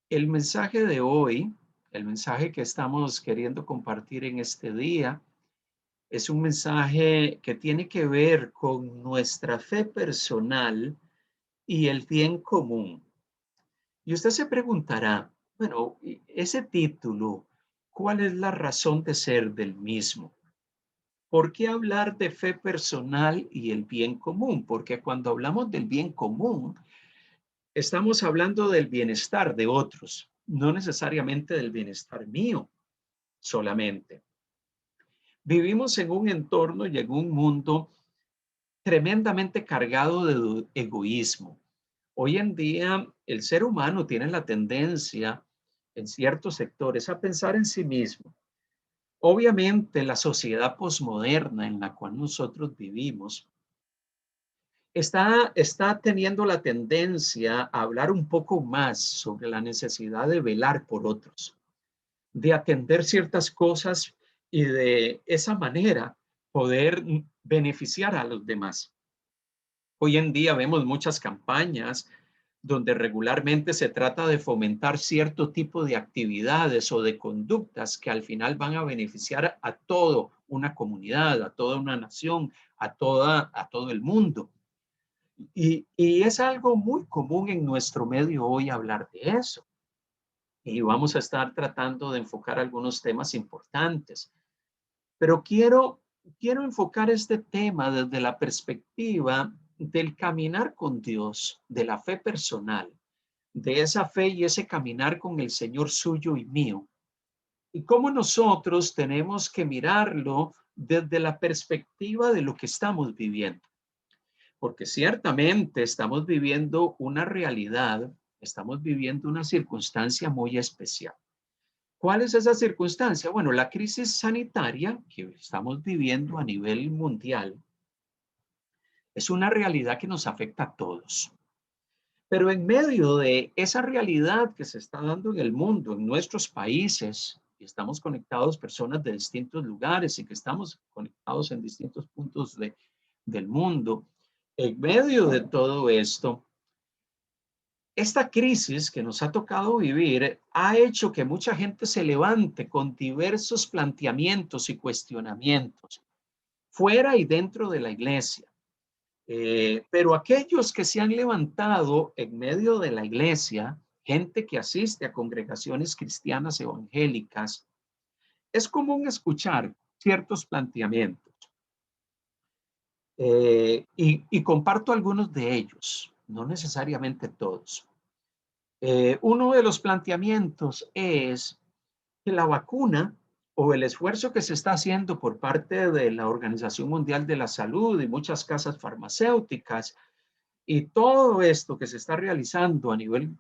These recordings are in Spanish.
El mensaje de hoy, el mensaje que estamos queriendo compartir en este día, es un mensaje que tiene que ver con nuestra fe personal y el bien común. Y usted se preguntará, bueno, ese título, ¿cuál es la razón de ser del mismo? ¿Por qué hablar de fe personal y el bien común? Porque cuando hablamos del bien común, estamos hablando del bienestar de otros, no necesariamente del bienestar mío solamente. Vivimos en un entorno y en un mundo tremendamente cargado de egoísmo. Hoy en día el ser humano tiene la tendencia en ciertos sectores a pensar en sí mismo. Obviamente la sociedad posmoderna en la cual nosotros vivimos está teniendo la tendencia a hablar un poco más sobre la necesidad de velar por otros, de atender ciertas cosas y de esa manera poder beneficiar a los demás. Hoy en día vemos muchas campañas donde regularmente se trata de fomentar cierto tipo de actividades o de conductas que al final van a beneficiar a toda una comunidad, a toda una nación, a todo el mundo. Y es algo muy común en nuestro medio hoy hablar de eso. Y vamos a estar tratando de enfocar algunos temas importantes. Pero quiero enfocar este tema desde la perspectiva del caminar con Dios, de la fe personal, de esa fe y ese caminar con el Señor suyo y mío. Y cómo nosotros tenemos que mirarlo desde la perspectiva de lo que estamos viviendo. Porque ciertamente estamos viviendo una realidad, estamos viviendo una circunstancia muy especial. ¿Cuál es esa circunstancia? Bueno, la crisis sanitaria que estamos viviendo a nivel mundial es una realidad que nos afecta a todos. Pero en medio de esa realidad que se está dando en el mundo, en nuestros países, y estamos conectados personas de distintos lugares y que estamos conectados en distintos puntos del mundo, en medio de todo esto, esta crisis que nos ha tocado vivir ha hecho que mucha gente se levante con diversos planteamientos y cuestionamientos, fuera y dentro de la iglesia. Pero aquellos que se han levantado en medio de la iglesia, gente que asiste a congregaciones cristianas evangélicas, es común escuchar ciertos planteamientos y comparto algunos de ellos, no necesariamente todos. Uno de los planteamientos es que la vacuna o el esfuerzo que se está haciendo por parte de la Organización Mundial de la Salud y muchas casas farmacéuticas y todo esto que se está realizando a nivel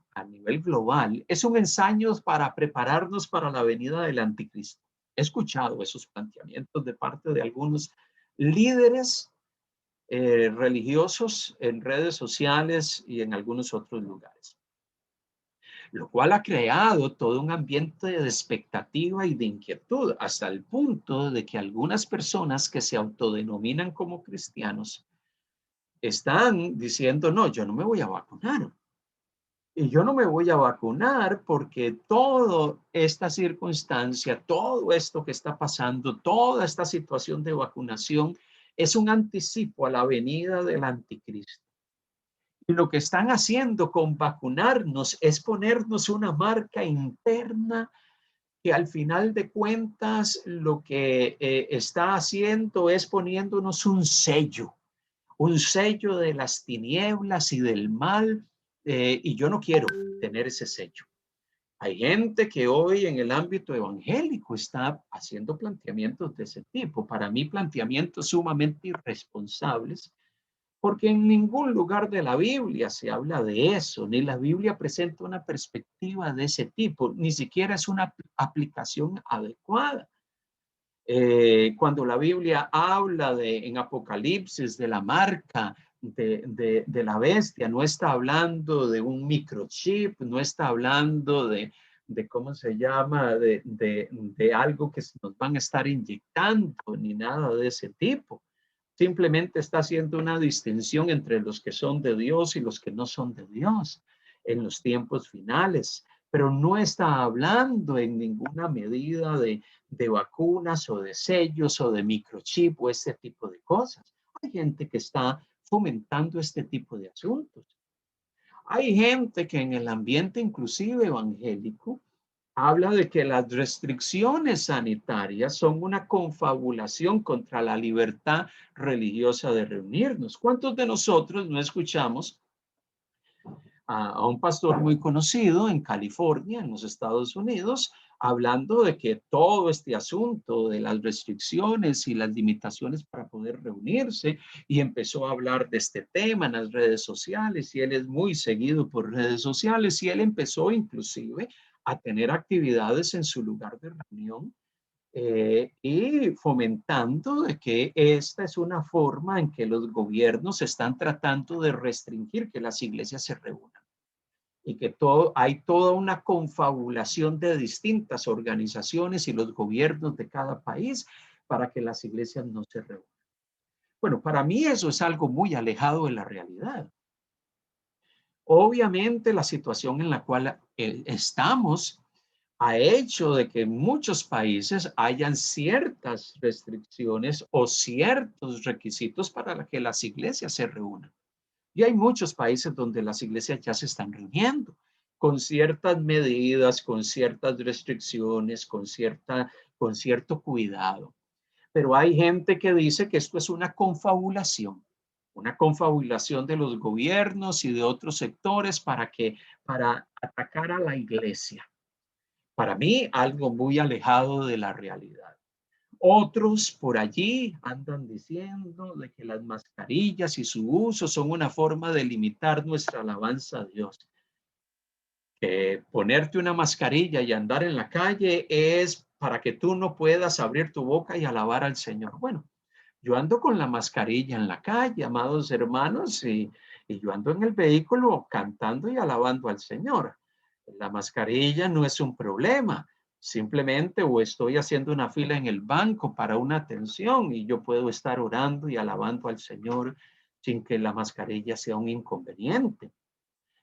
global es un ensayo para prepararnos para la venida del anticristo. He escuchado esos planteamientos de parte de algunos líderes religiosos en redes sociales y en algunos otros lugares, lo cual ha creado todo un ambiente de expectativa y de inquietud, hasta el punto de que algunas personas que se autodenominan como cristianos están diciendo, no, yo no me voy a vacunar. Y yo no me voy a vacunar porque toda esta circunstancia, todo esto que está pasando, toda esta situación de vacunación es un anticipo a la venida del anticristo. Y lo que están haciendo con vacunarnos es ponernos una marca interna que al final de cuentas lo que está haciendo es poniéndonos un sello de las tinieblas y del mal, y yo no quiero tener ese sello. Hay gente que hoy en el ámbito evangélico está haciendo planteamientos de ese tipo. Para mí, planteamientos sumamente irresponsables, porque en ningún lugar de la Biblia se habla de eso, ni la Biblia presenta una perspectiva de ese tipo, ni siquiera es una aplicación adecuada. Cuando la Biblia habla en Apocalipsis de la marca de la bestia, no está hablando de un microchip, no está hablando de ¿cómo se llama? De algo que nos van a estar inyectando, ni nada de ese tipo. Simplemente está haciendo una distinción entre los que son de Dios y los que no son de Dios en los tiempos finales. pero no está hablando en ninguna medida de vacunas o de sellos o de microchip o este tipo de cosas. Hay gente que está fomentando este tipo de asuntos. Hay gente que en el ambiente inclusive evangélico habla de que las restricciones sanitarias son una confabulación contra la libertad religiosa de reunirnos. ¿Cuántos de nosotros no escuchamos a un pastor muy conocido en California, en los Estados Unidos, hablando de que todo este asunto de las restricciones y las limitaciones para poder reunirse, y empezó a hablar de este tema en las redes sociales, y él es muy seguido por redes sociales, y él empezó inclusive a tener actividades en su lugar de reunión, y fomentando de que esta es una forma en que los gobiernos están tratando de restringir que las iglesias se reúnan, y que hay toda una confabulación de distintas organizaciones y los gobiernos de cada país para que las iglesias no se reúnan. Bueno, para mí eso es algo muy alejado de la realidad. Obviamente la situación en la cual estamos ha hecho de que en muchos países hayan ciertas restricciones o ciertos requisitos para que las iglesias se reúnan. Y hay muchos países donde las iglesias ya se están reuniendo con ciertas medidas, con ciertas restricciones, con cierto cuidado. Pero hay gente que dice que esto es una confabulación de los gobiernos y de otros sectores para atacar a la iglesia. Para mí, algo muy alejado de la realidad. Otros por allí andan diciendo de que las mascarillas y su uso son una forma de limitar nuestra alabanza a Dios. Que ponerte una mascarilla y andar en la calle es para que tú no puedas abrir tu boca y alabar al Señor. Bueno, yo ando con la mascarilla en la calle, amados hermanos, y yo ando en el vehículo cantando y alabando al Señor. La mascarilla no es un problema. Simplemente o estoy haciendo una fila en el banco para una atención y yo puedo estar orando y alabando al Señor sin que la mascarilla sea un inconveniente.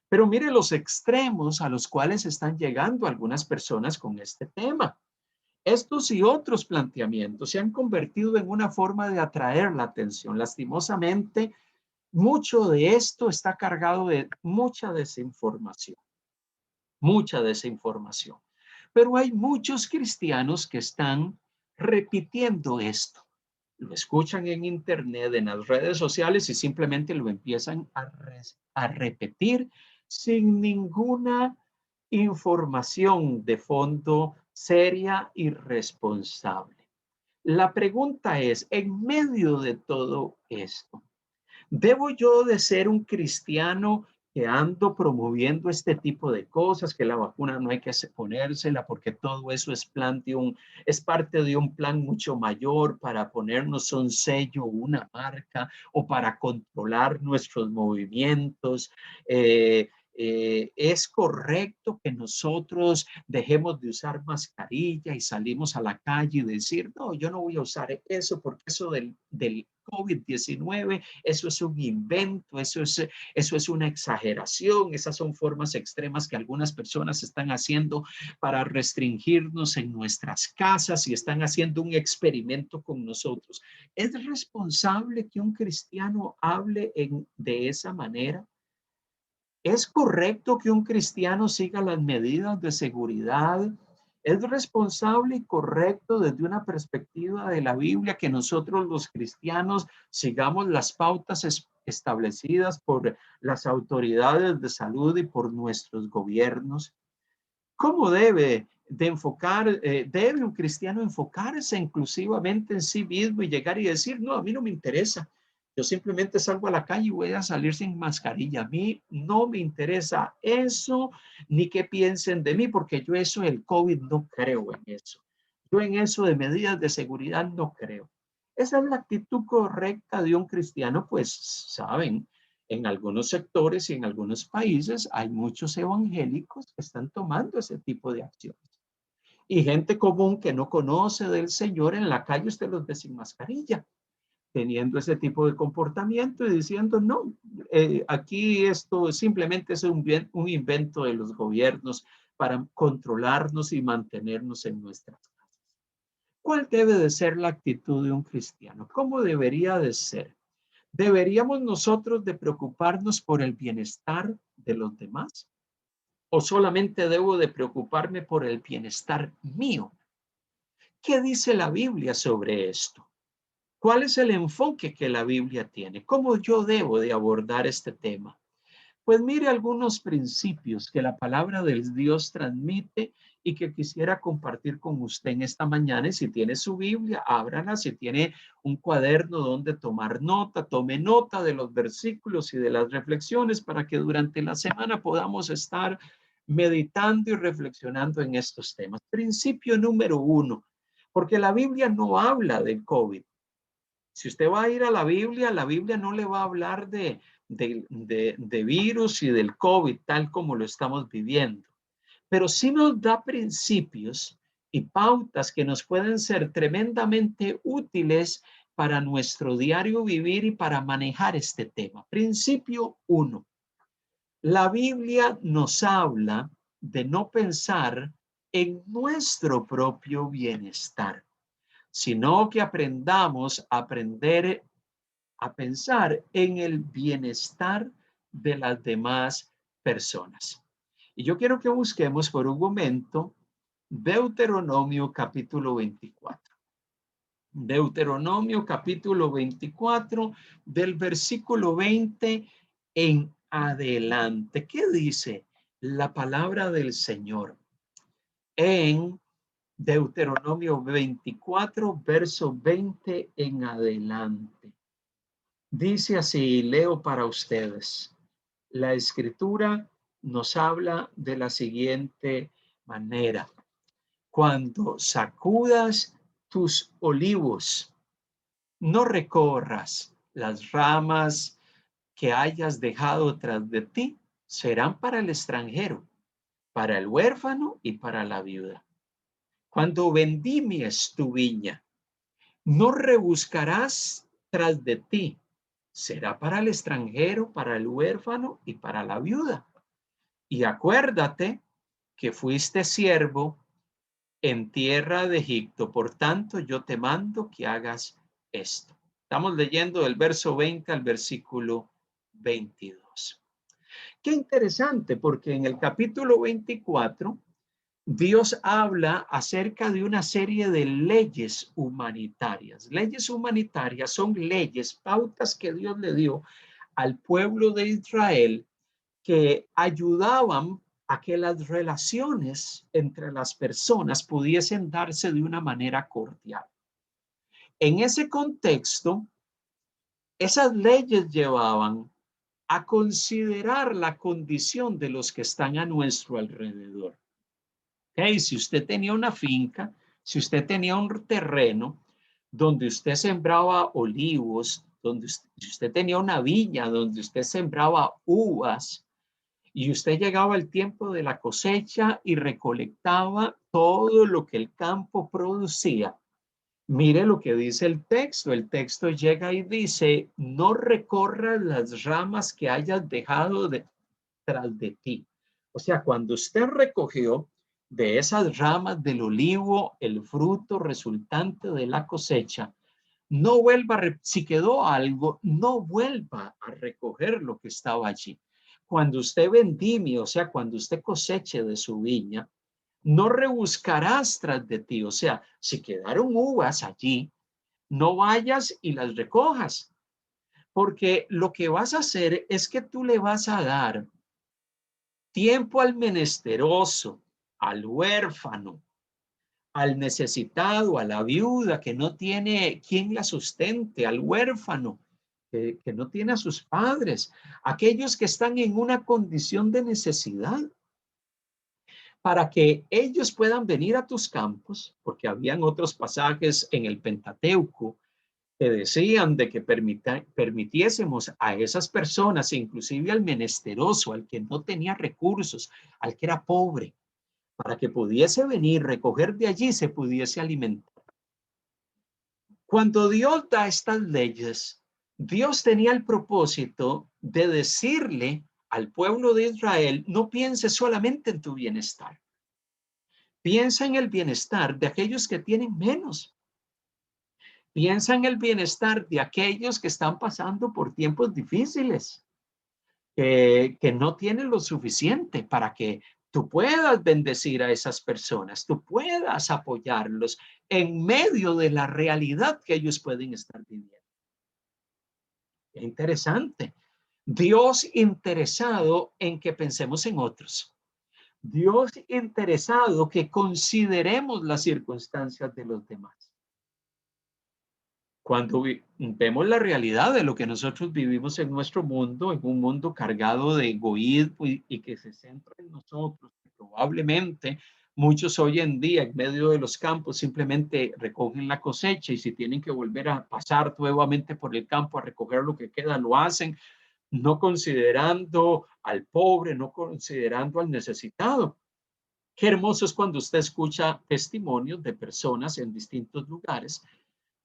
Pero mire los extremos a los cuales están llegando algunas personas con este tema. Estos y otros planteamientos se han convertido en una forma de atraer la atención. Lastimosamente, mucho de esto está cargado de mucha desinformación, mucha desinformación. Pero hay muchos cristianos que están repitiendo esto. Lo escuchan en internet, en las redes sociales y simplemente lo empiezan a repetir sin ninguna información de fondo seria y responsable. La pregunta es, en medio de todo esto, ¿debo yo de ser un cristiano que ando promoviendo este tipo de cosas, que la vacuna no hay que ponérsela porque todo eso es parte de un plan mucho mayor para ponernos un sello, una marca o para controlar nuestros movimientos? ¿Es correcto que nosotros dejemos de usar mascarilla y salimos a la calle y decir, no, yo no voy a usar eso porque eso del COVID-19, eso es un invento, eso es una exageración, esas son formas extremas que algunas personas están haciendo para restringirnos en nuestras casas y están haciendo un experimento con nosotros? ¿Es responsable que un cristiano hable de esa manera? ¿Es correcto que un cristiano siga las medidas de seguridad? ¿Es responsable y correcto desde una perspectiva de la Biblia que nosotros los cristianos sigamos las pautas establecidas por las autoridades de salud y por nuestros gobiernos? ¿Cómo debe un cristiano enfocarse inclusivamente en sí mismo y llegar y decir, no, a mí no me interesa? Yo simplemente salgo a la calle y voy a salir sin mascarilla. A mí no me interesa eso, ni qué piensen de mí, porque yo eso del COVID no creo en eso. Yo en eso de medidas de seguridad no creo. Esa es la actitud correcta de un cristiano, pues, saben, en algunos sectores y en algunos países hay muchos evangélicos que están tomando ese tipo de acciones. Y gente común que no conoce del Señor en la calle, usted los ve sin mascarilla, teniendo ese tipo de comportamiento y diciendo, no, aquí esto simplemente es un invento de los gobiernos para controlarnos y mantenernos en nuestras casas. ¿Cuál debe de ser la actitud de un cristiano? ¿Cómo debería de ser? ¿Deberíamos nosotros de preocuparnos por el bienestar de los demás? ¿O solamente debo de preocuparme por el bienestar mío? ¿Qué dice la Biblia sobre esto? ¿Cuál es el enfoque que la Biblia tiene? ¿Cómo yo debo de abordar este tema? Pues mire algunos principios que la palabra de Dios transmite y que quisiera compartir con usted en esta mañana. Y si tiene su Biblia, ábrala. Si tiene un cuaderno donde tomar nota, tome nota de los versículos y de las reflexiones para que durante la semana podamos estar meditando y reflexionando en estos temas. Principio número 1, porque la Biblia no habla del COVID. Si usted va a ir a la Biblia no le va a hablar de virus y del COVID tal como lo estamos viviendo, pero sí nos da principios y pautas que nos pueden ser tremendamente útiles para nuestro diario vivir y para manejar este tema. Principio 1. La Biblia nos habla de no pensar en nuestro propio bienestar, sino que aprendamos a pensar en el bienestar de las demás personas. Y yo quiero que busquemos por un momento Deuteronomio capítulo 24. Deuteronomio capítulo 24 del versículo 20 en adelante. ¿Qué dice la palabra del Señor? En Deuteronomio 24, verso 20 en adelante. Dice así, leo para ustedes. La escritura nos habla de la siguiente manera. Cuando sacudas tus olivos, no recorras las ramas que hayas dejado tras de ti, serán para el extranjero, para el huérfano y para la viuda. Cuando vendimmies tu viña, no rebuscarás tras de ti, será para el extranjero, para el huérfano y para la viuda. Y acuérdate que fuiste siervo en tierra de Egipto, por tanto yo te mando que hagas esto. Estamos leyendo del verso 20 al versículo 22. Qué interesante, porque en el capítulo 24 Dios habla acerca de una serie de leyes humanitarias. Leyes humanitarias son leyes, pautas que Dios le dio al pueblo de Israel que ayudaban a que las relaciones entre las personas pudiesen darse de una manera cordial. En ese contexto, esas leyes llevaban a considerar la condición de los que están a nuestro alrededor. Hey, si usted tenía una finca, si usted tenía un terreno donde usted sembraba olivos, si usted tenía una viña donde usted sembraba uvas y usted llegaba al tiempo de la cosecha y recolectaba todo lo que el campo producía. Mire lo que dice el texto. El texto llega y dice, no recorras las ramas que hayas dejado tras de ti. O sea, cuando usted recogió de esas ramas del olivo el fruto resultante de la cosecha, no vuelva, si quedó algo, no vuelva a recoger lo que estaba allí. Cuando usted vendimie, o sea, cuando usted coseche de su viña, no rebuscarás tras de ti. O sea, si quedaron uvas allí, no vayas y las recojas, porque lo que vas a hacer es que tú le vas a dar tiempo al menesteroso, al huérfano, al necesitado, a la viuda que no tiene quien la sustente, al huérfano que no tiene a sus padres, aquellos que están en una condición de necesidad, para que ellos puedan venir a tus campos, porque habían otros pasajes en el Pentateuco que decían de que permitiésemos a esas personas, inclusive al menesteroso, al que no tenía recursos, al que era pobre, para que pudiese venir, recoger de allí, se pudiese alimentar. Cuando Dios da estas leyes, Dios tenía el propósito de decirle al pueblo de Israel, no pienses solamente en tu bienestar. Piensa en el bienestar de aquellos que tienen menos. Piensa en el bienestar de aquellos que están pasando por tiempos difíciles, que no tienen lo suficiente para que tú puedas bendecir a esas personas, tú puedas apoyarlos en medio de la realidad que ellos pueden estar viviendo. Es interesante. Dios interesado en que pensemos en otros. Dios interesado que consideremos las circunstancias de los demás. Cuando vemos la realidad de lo que nosotros vivimos en nuestro mundo, en un mundo cargado de egoísmo y que se centra en nosotros, probablemente muchos hoy en día en medio de los campos simplemente recogen la cosecha y si tienen que volver a pasar nuevamente por el campo a recoger lo que queda, lo hacen, no considerando al pobre, no considerando al necesitado. Qué hermoso es cuando usted escucha testimonios de personas en distintos lugares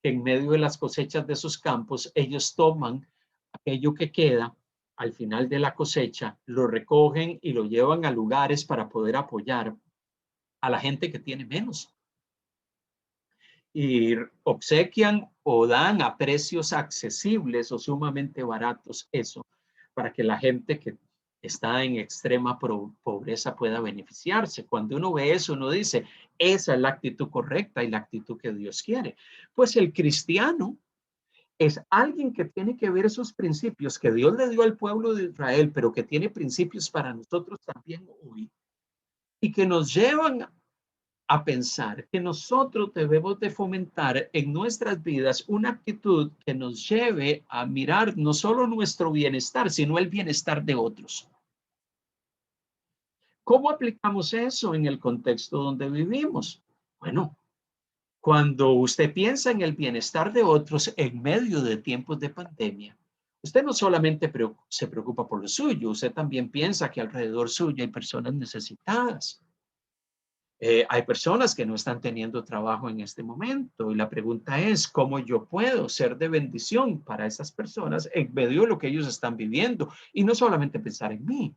que en medio de las cosechas de sus campos, ellos toman aquello que queda al final de la cosecha, lo recogen y lo llevan a lugares para poder apoyar a la gente que tiene menos. Y obsequian o dan a precios accesibles o sumamente baratos eso, para que la gente que está en extrema pobreza pueda beneficiarse. Cuando uno ve eso, uno dice, esa es la actitud correcta y la actitud que Dios quiere. Pues el cristiano es alguien que tiene que ver esos principios que Dios le dio al pueblo de Israel, pero que tiene principios para nosotros también hoy y que nos llevan a pensar que nosotros debemos de fomentar en nuestras vidas una actitud que nos lleve a mirar no solo nuestro bienestar, sino el bienestar de otros. ¿Cómo aplicamos eso en el contexto donde vivimos? Bueno, cuando usted piensa en el bienestar de otros en medio de tiempos de pandemia, usted no solamente se preocupa por lo suyo, usted también piensa que alrededor suyo hay personas necesitadas. Hay personas que no están teniendo trabajo en este momento y la pregunta es cómo yo puedo ser de bendición para esas personas en medio de lo que ellos están viviendo y no solamente pensar en mí.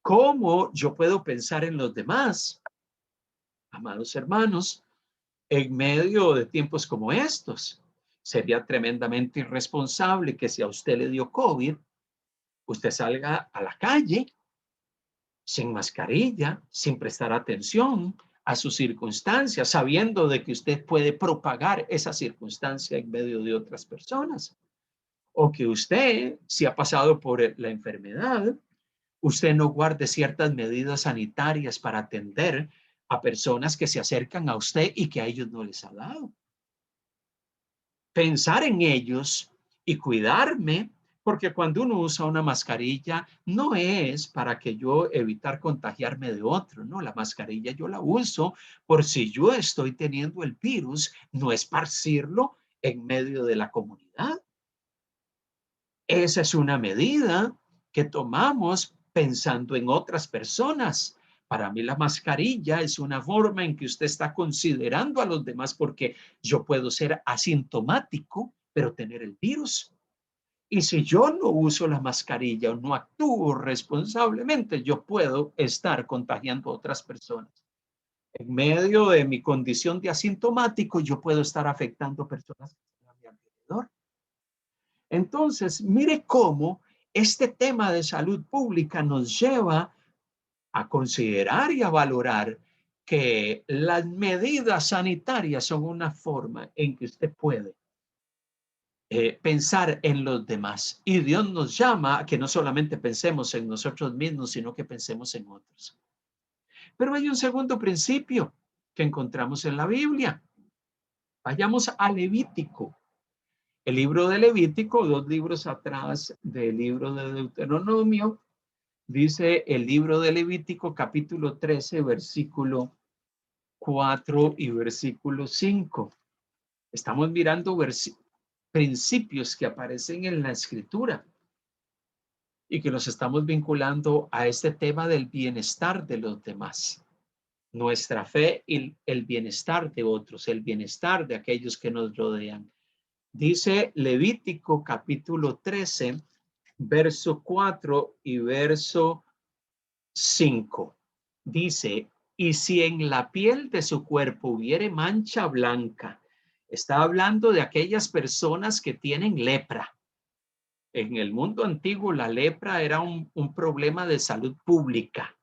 ¿Cómo yo puedo pensar en los demás, amados hermanos, en medio de tiempos como estos? Sería tremendamente irresponsable que si a usted le dio COVID, usted salga a la calle sin mascarilla, sin prestar atención a sus circunstancias, sabiendo de que usted puede propagar esa circunstancia en medio de otras personas. O que usted, si ha pasado por la enfermedad, usted no guarde ciertas medidas sanitarias para atender a personas que se acercan a usted y que a ellos no les ha dado. Pensar en ellos y cuidarme, porque cuando uno usa una mascarilla no es para que yo evitar contagiarme de otro, no, la mascarilla yo la uso por si yo estoy teniendo el virus, no esparcirlo en medio de la comunidad. Esa es una medida que tomamos pensando en otras personas. Para mí la mascarilla es una forma en que usted está considerando a los demás porque yo puedo ser asintomático, pero tener el virus. Y si yo no uso la mascarilla o no actúo responsablemente, yo puedo estar contagiando a otras personas. En medio de mi condición de asintomático, yo puedo estar afectando personas que están a mi alrededor. Entonces, mire cómo este tema de salud pública nos lleva a considerar y a valorar que las medidas sanitarias son una forma en que usted puede pensar en los demás. Y Dios nos llama a que no solamente pensemos en nosotros mismos, sino que pensemos en otros. Pero hay un segundo principio que encontramos en la Biblia. Vayamos a Levítico. El libro de Levítico, 2 libros atrás del libro de Deuteronomio, dice el libro de Levítico capítulo 13, versículo 4 y versículo 5. Estamos mirando principios que aparecen en la escritura y que los estamos vinculando a este tema del bienestar de los demás. Nuestra fe y el bienestar de otros, el bienestar de aquellos que nos rodean. Dice Levítico capítulo 13, verso 4 y verso 5. Dice, y si en la piel de su cuerpo hubiere mancha blanca, está hablando de aquellas personas que tienen lepra. En el mundo antiguo, la lepra era un problema de salud pública.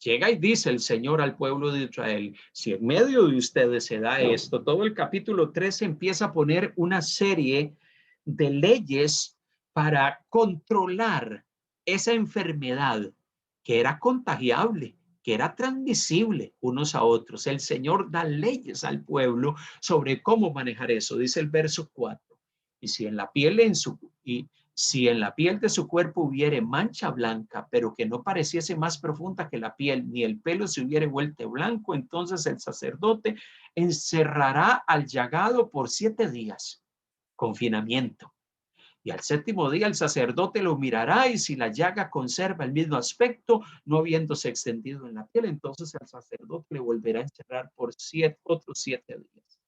Llega y dice el Señor al pueblo de Israel, si en medio de ustedes se da esto, todo el capítulo 13 empieza a poner una serie de leyes para controlar esa enfermedad que era contagiable, que era transmisible unos a otros. El Señor da leyes al pueblo sobre cómo manejar eso. Dice el verso 4. Y si en la piel si en la piel de su cuerpo hubiere mancha blanca, pero que no pareciese más profunda que la piel, ni el pelo se hubiere vuelto blanco, entonces el sacerdote encerrará al llagado por 7 días, confinamiento. Y al 7º día el sacerdote lo mirará, y si la llaga conserva el mismo aspecto, no habiéndose extendido en la piel, entonces el sacerdote le volverá a encerrar por otros 7 días.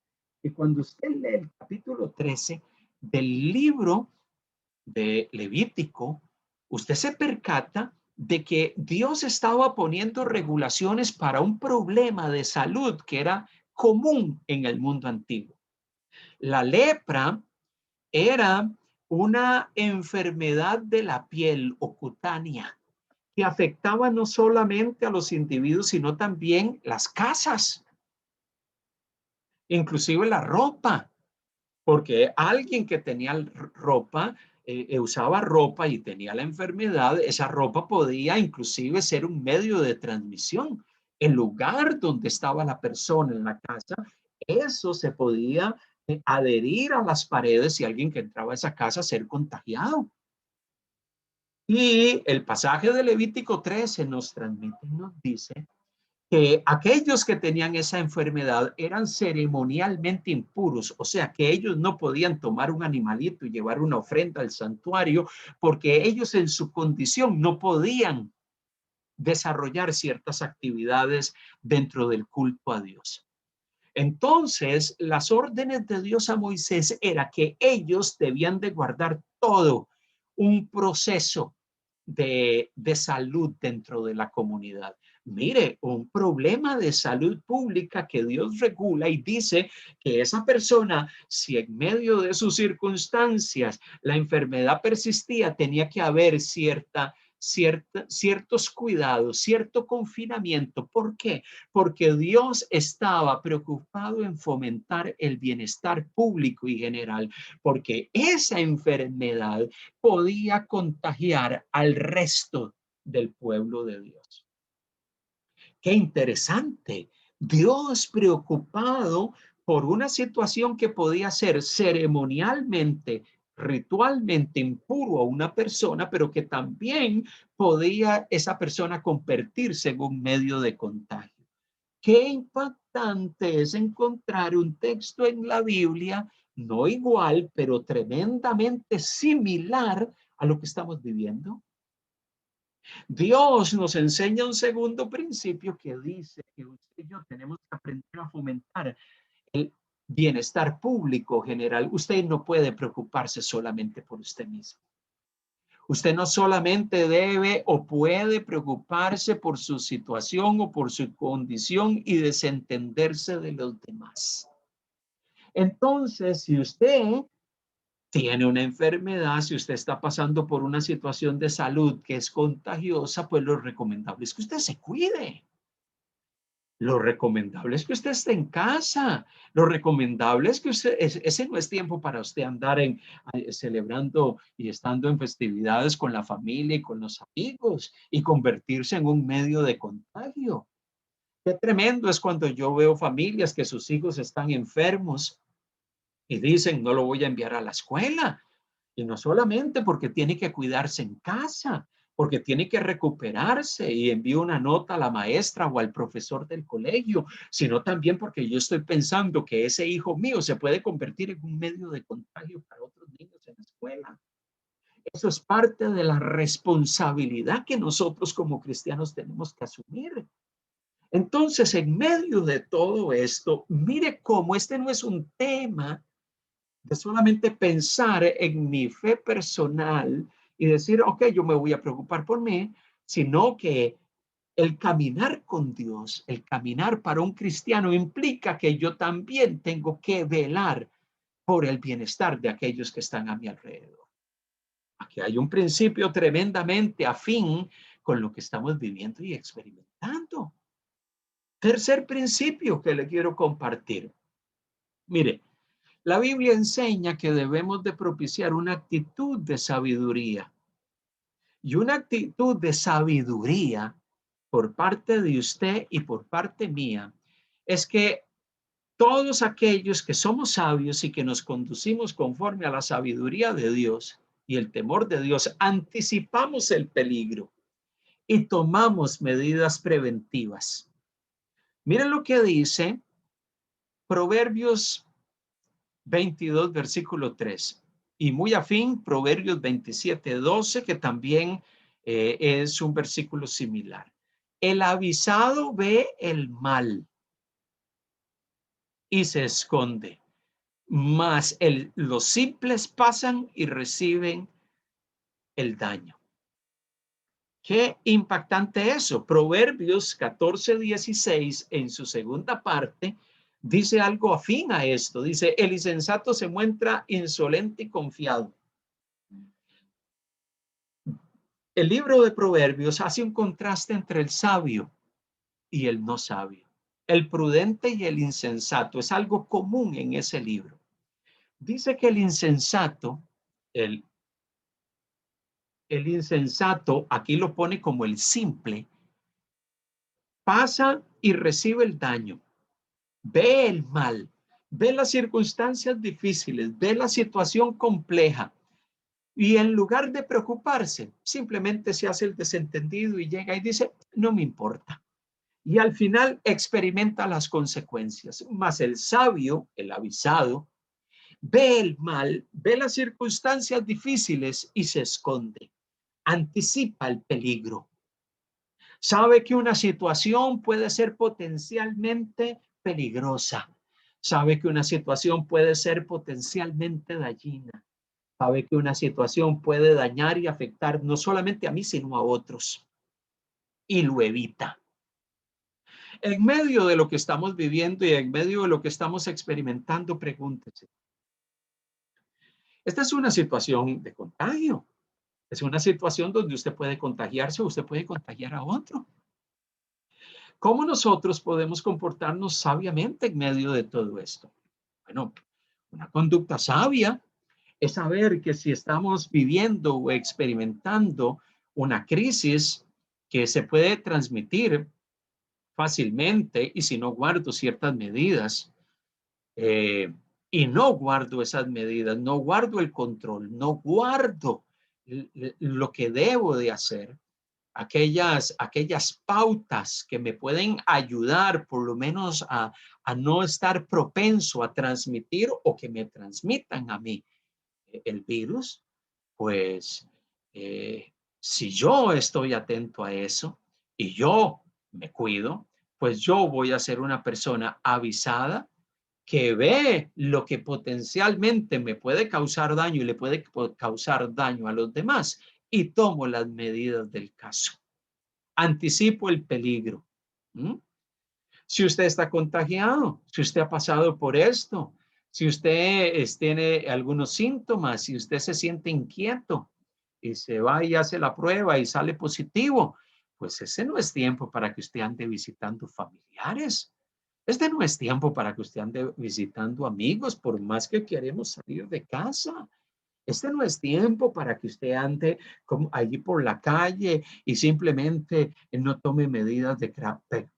Y cuando usted lee el capítulo 13 del libro de Levítico, usted se percata de que Dios estaba poniendo regulaciones para un problema de salud que era común en el mundo antiguo. La lepra era una enfermedad de la piel o cutánea que afectaba no solamente a los individuos, sino también las casas, inclusive la ropa. Porque alguien que tenía ropa, usaba ropa y tenía la enfermedad, esa ropa podía inclusive ser un medio de transmisión. El lugar donde estaba la persona en la casa, eso se podía adherir a las paredes y alguien que entraba a esa casa ser contagiado. Y el pasaje de Levítico 13 nos transmite y nos dice que aquellos que tenían esa enfermedad eran ceremonialmente impuros, o sea que ellos no podían tomar un animalito y llevar una ofrenda al santuario porque ellos en su condición no podían desarrollar ciertas actividades dentro del culto a Dios. Entonces, las órdenes de Dios a Moisés era que ellos debían de guardar todo un proceso de salud dentro de la comunidad. Mire, un problema de salud pública que Dios regula y dice que esa persona, si en medio de sus circunstancias la enfermedad persistía, tenía que haber ciertos cuidados, cierto confinamiento. ¿Por qué? Porque Dios estaba preocupado en fomentar el bienestar público y general, porque esa enfermedad podía contagiar al resto del pueblo de Dios. Qué interesante. Dios preocupado por una situación que podía ser ceremonialmente, ritualmente impuro a una persona, pero que también podía esa persona convertirse en un medio de contagio. Qué impactante es encontrar un texto en la Biblia, no igual, pero tremendamente similar a lo que estamos viviendo. Dios nos enseña un segundo principio que dice que usted y yo tenemos que aprender a fomentar el bienestar público general. Usted no puede preocuparse solamente por usted mismo. Usted no solamente debe o puede preocuparse por su situación o por su condición y desentenderse de los demás. Entonces, si usted tiene una enfermedad, si usted está pasando por una situación de salud que es contagiosa, pues lo recomendable es que usted se cuide. Lo recomendable es que usted esté en casa. Lo recomendable es que ese no es tiempo para usted andar celebrando y estando en festividades con la familia y con los amigos y convertirse en un medio de contagio. Qué tremendo es cuando yo veo familias que sus hijos están enfermos y dicen, no lo voy a enviar a la escuela. Y no solamente porque tiene que cuidarse en casa, porque tiene que recuperarse y envío una nota a la maestra o al profesor del colegio, sino también porque yo estoy pensando que ese hijo mío se puede convertir en un medio de contagio para otros niños en la escuela. Eso es parte de la responsabilidad que nosotros como cristianos tenemos que asumir. Entonces, en medio de todo esto, mire cómo este no es un tema de solamente pensar en mi fe personal y decir, ok, yo me voy a preocupar por mí, sino que El caminar con Dios, el caminar para un cristiano implica que yo también tengo que velar por el bienestar de aquellos que están a mi alrededor. Aquí hay un principio tremendamente afín con lo que estamos viviendo y experimentando. Tercer principio que le quiero compartir. Mire, la Biblia enseña que debemos de propiciar una actitud de sabiduría. Y una actitud de sabiduría por parte de usted y por parte mía es que todos aquellos que somos sabios y que nos conducimos conforme a la sabiduría de Dios y el temor de Dios, anticipamos el peligro y tomamos medidas preventivas. Miren lo que dice Proverbios 22, versículo 3. Y muy afín, Proverbios 27, 12, que también es un versículo similar. El avisado ve el mal y se esconde, mas los simples pasan y reciben el daño. Qué impactante eso. Proverbios 14, 16, en su segunda parte, dice algo afín a esto. Dice, el insensato se muestra insolente y confiado. El libro de Proverbios hace un contraste entre el sabio y el no sabio. El prudente y el insensato es algo común en ese libro. Dice que el insensato, el, el insensato, aquí lo pone como el simple, pasa y recibe el daño, ve el mal, ve las circunstancias difíciles, ve la situación compleja y en lugar de preocuparse, simplemente se hace el desentendido y llega y dice, no me importa. Y al final experimenta las consecuencias. Mas el sabio, el avisado, ve el mal, ve las circunstancias difíciles y se esconde. Anticipa el peligro. Sabe que una situación puede ser potencialmente peligrosa. Sabe que una situación puede ser potencialmente dañina. Sabe que una situación puede dañar y afectar no solamente a mí, sino a otros. Y lo evita. En medio de lo que estamos viviendo y en medio de lo que estamos experimentando, pregúntese. Esta es una situación de contagio. Es una situación donde usted puede contagiarse o usted puede contagiar a otro. ¿Cómo nosotros podemos comportarnos sabiamente en medio de todo esto? Bueno, una conducta sabia es saber que si estamos viviendo o experimentando una crisis que se puede transmitir fácilmente y si no guardo ciertas medidas y no guardo esas medidas, no guardo el control, no guardo lo que debo de hacer, aquellas pautas que me pueden ayudar por lo menos a no estar propenso a transmitir o que me transmitan a mí el virus, pues si yo estoy atento a eso y yo me cuido, pues yo voy a ser una persona avisada que ve lo que potencialmente me puede causar daño y le puede causar daño a los demás y tomo las medidas del caso. Anticipo el peligro. ¿Mm? Si usted está contagiado, si usted ha pasado por esto, si usted tiene algunos síntomas, si usted se siente inquieto y se va y hace la prueba y sale positivo, pues ese no es tiempo para que usted ande visitando familiares. Este no es tiempo para que usted ande visitando amigos, por más que queremos salir de casa. Este no es tiempo para que usted ande como allí por la calle y simplemente no tome medidas de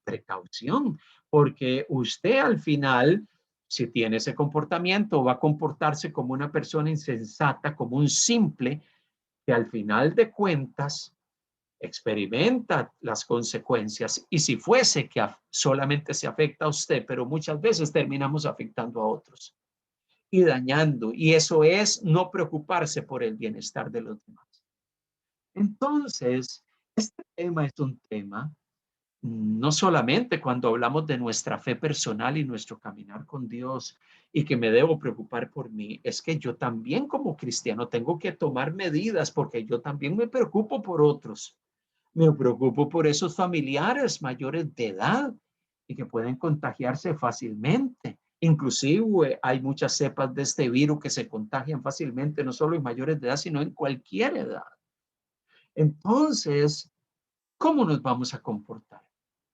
precaución, porque usted al final, si tiene ese comportamiento, va a comportarse como una persona insensata, como un simple, que al final de cuentas experimenta las consecuencias. Y si fuese que solamente se afecta a usted, pero muchas veces terminamos afectando a otros y dañando, y eso es no preocuparse por el bienestar de los demás. Entonces, este tema es un tema no solamente cuando hablamos de nuestra fe personal y nuestro caminar con Dios y que me debo preocupar por mí, es que yo también como cristiano tengo que tomar medidas porque yo también me preocupo por otros. Me preocupo por esos familiares mayores de edad y que pueden contagiarse fácilmente. Inclusive hay muchas cepas de este virus que se contagian fácilmente, no solo en mayores de edad, sino en cualquier edad. Entonces, ¿cómo nos vamos a comportar?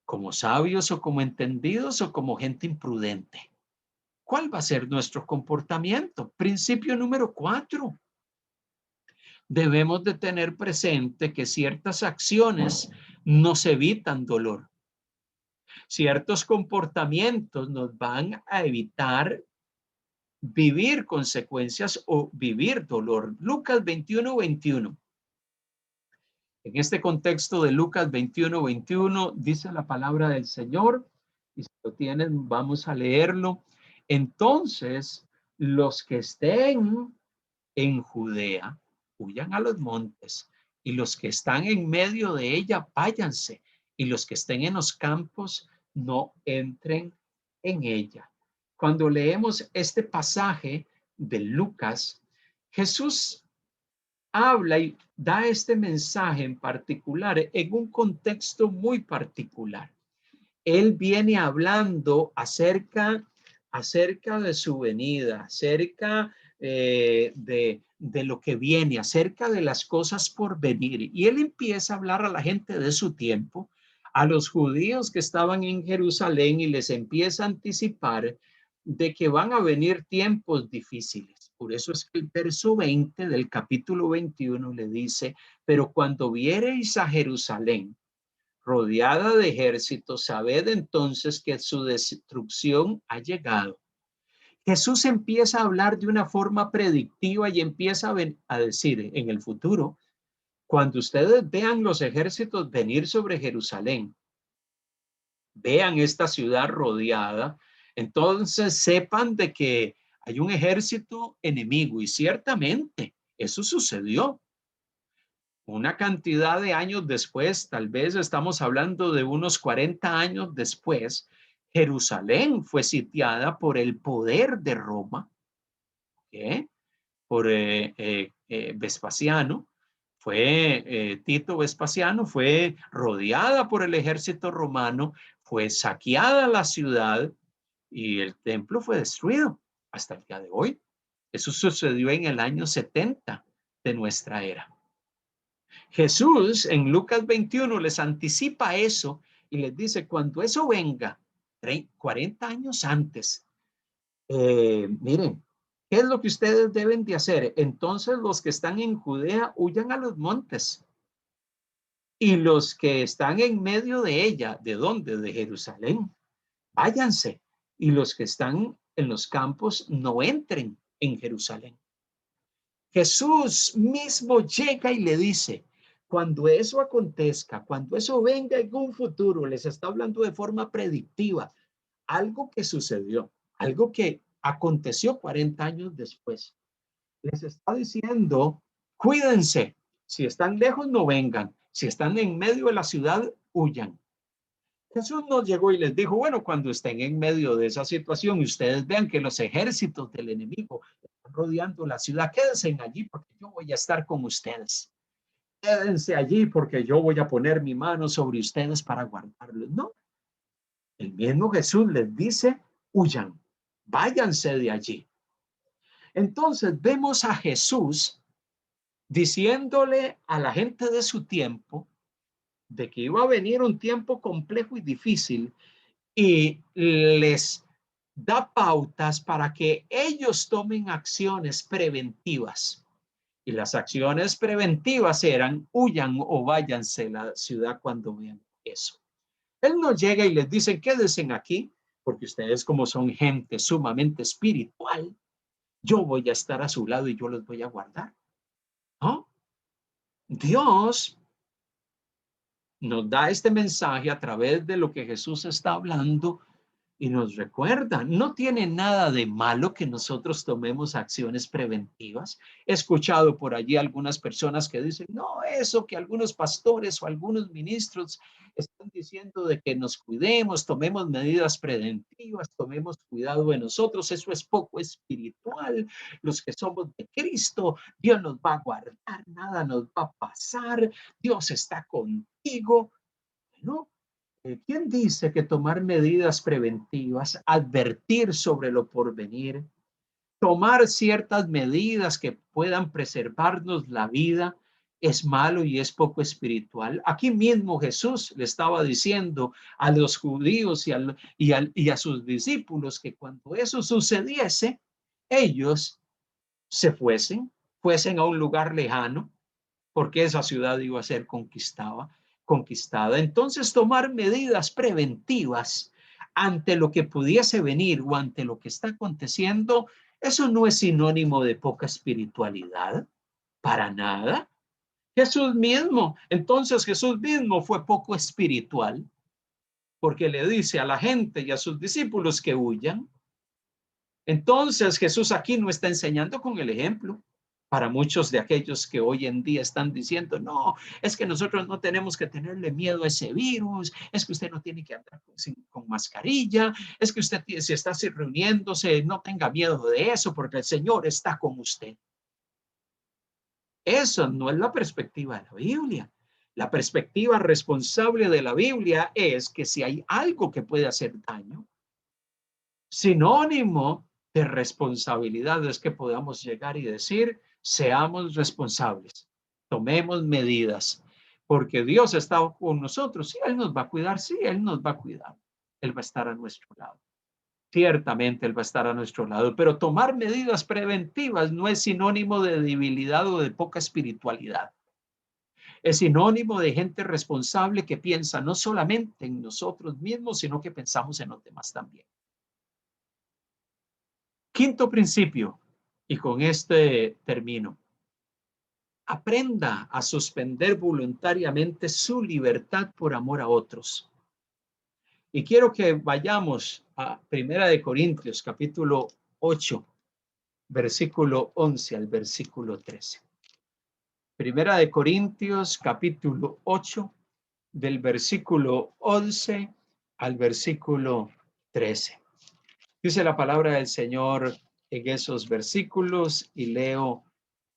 ¿Como sabios o como entendidos o como gente imprudente? ¿Cuál va a ser nuestro comportamiento? Principio número 4. Debemos de tener presente que ciertas acciones nos evitan dolor. Ciertos comportamientos nos van a evitar vivir consecuencias o vivir dolor. Lucas 21:21. En este contexto de Lucas 21:21 dice la palabra del Señor, y si lo tienen, vamos a leerlo. Entonces, los que estén en Judea, huyan a los montes, y los que están en medio de ella, váyanse, y los que estén en los campos, no entren en ella. Cuando leemos este pasaje de Lucas, Jesús habla y da este mensaje en particular en un contexto muy particular. Él viene hablando acerca de su venida, acerca de lo que viene, acerca de las cosas por venir. Y él empieza a hablar a la gente de su tiempo, a los judíos que estaban en Jerusalén, y les empieza a anticipar de que van a venir tiempos difíciles. Por eso es que el verso 20 del capítulo 21 le dice, pero cuando viereis a Jerusalén rodeada de ejércitos, sabed entonces que su destrucción ha llegado. Jesús empieza a hablar de una forma predictiva y empieza a decir en el futuro, cuando ustedes vean los ejércitos venir sobre Jerusalén, vean esta ciudad rodeada, entonces sepan de que hay un ejército enemigo, y ciertamente eso sucedió. Una cantidad de años después, tal vez estamos hablando de unos 40 años después, Jerusalén fue sitiada por el poder de Roma, ¿okay? Por Vespasiano. Tito Vespasiano, fue rodeada por el ejército romano, fue saqueada la ciudad y el templo fue destruido hasta el día de hoy. Eso sucedió en el año 70 de nuestra era. Jesús en Lucas 21 les anticipa eso y les dice, cuando eso venga, 40 años antes, miren, ¿qué es lo que ustedes deben de hacer? Entonces los que están en Judea huyan a los montes, y los que están en medio de ella, ¿de dónde? De Jerusalén, váyanse, y los que están en los campos no entren en Jerusalén. Jesús mismo llega y le dice, cuando eso acontezca, cuando eso venga en un futuro, les está hablando de forma predictiva, algo que sucedió, algo que aconteció 40 años después. Les está diciendo, cuídense, si están lejos no vengan, si están en medio de la ciudad, huyan. Jesús no llegó y les dijo, bueno, cuando estén en medio de esa situación y ustedes vean que los ejércitos del enemigo están rodeando la ciudad, quédense allí porque yo voy a estar con ustedes. Quédense allí porque yo voy a poner mi mano sobre ustedes para guardarlos. No, el mismo Jesús les dice, huyan, váyanse de allí. Entonces vemos a Jesús diciéndole a la gente de su tiempo de que iba a venir un tiempo complejo y difícil, y les da pautas para que ellos tomen acciones preventivas. Y las acciones preventivas eran, huyan o váyanse de la ciudad cuando vean eso. Él no llega y les dice, quédense aquí, porque ustedes como son gente sumamente espiritual, yo voy a estar a su lado y yo los voy a guardar. ¿No? Dios nos da este mensaje a través de lo que Jesús está hablando y nos recuerda, no tiene nada de malo que nosotros tomemos acciones preventivas. He escuchado por allí algunas personas que dicen, no, eso que algunos pastores o algunos ministros están diciendo de que nos cuidemos, tomemos medidas preventivas, tomemos cuidado de nosotros, eso es poco espiritual. Los que somos de Cristo, Dios nos va a guardar, nada nos va a pasar, Dios está contigo. Bueno, ¿quién dice que tomar medidas preventivas, advertir sobre lo porvenir, tomar ciertas medidas que puedan preservarnos la vida es malo y es poco espiritual? Aquí mismo Jesús le estaba diciendo a los judíos y a sus discípulos que cuando eso sucediese, ellos se fuesen a un lugar lejano, porque esa ciudad iba a ser conquistada. Entonces, tomar medidas preventivas ante lo que pudiese venir o ante lo que está aconteciendo, eso no es sinónimo de poca espiritualidad, para nada. Entonces Jesús mismo fue poco espiritual, porque le dice a la gente y a sus discípulos que huyan. Entonces Jesús aquí no está enseñando con el ejemplo. Para muchos de aquellos que hoy en día están diciendo, no, es que nosotros no tenemos que tenerle miedo a ese virus, es que usted no tiene que andar con mascarilla, es que usted si está reuniéndose, no tenga miedo de eso porque el Señor está con usted. Eso no es la perspectiva de la Biblia. La perspectiva responsable de la Biblia es que si hay algo que puede hacer daño, sinónimo de responsabilidad es que podamos llegar y decir, seamos responsables, tomemos medidas, porque Dios está con nosotros. Sí, Él nos va a cuidar, sí, Él nos va a cuidar. Él va a estar a nuestro lado. Ciertamente Él va a estar a nuestro lado, pero tomar medidas preventivas no es sinónimo de debilidad o de poca espiritualidad. Es sinónimo de gente responsable que piensa no solamente en nosotros mismos, sino que pensamos en los demás también. Quinto principio, y con este termino. Aprenda a suspender voluntariamente su libertad por amor a otros. Y quiero que vayamos a Primera de Corintios, capítulo 8, versículo 11 al versículo 13. Primera de Corintios, capítulo 8, del versículo 11 al versículo 13. Dice la palabra del Señor en esos versículos y leo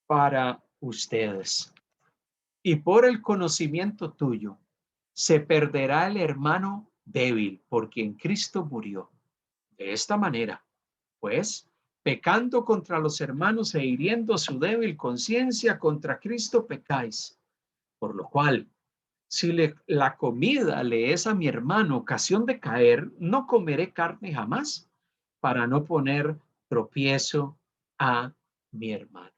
para ustedes. Y por el conocimiento tuyo se perderá el hermano débil por quien Cristo murió. De esta manera, pues, pecando contra los hermanos e hiriendo su débil conciencia, contra Cristo pecáis. Por lo cual, si la comida le es a mi hermano ocasión de caer, no comeré carne jamás para no poner tropiezo a mi hermano.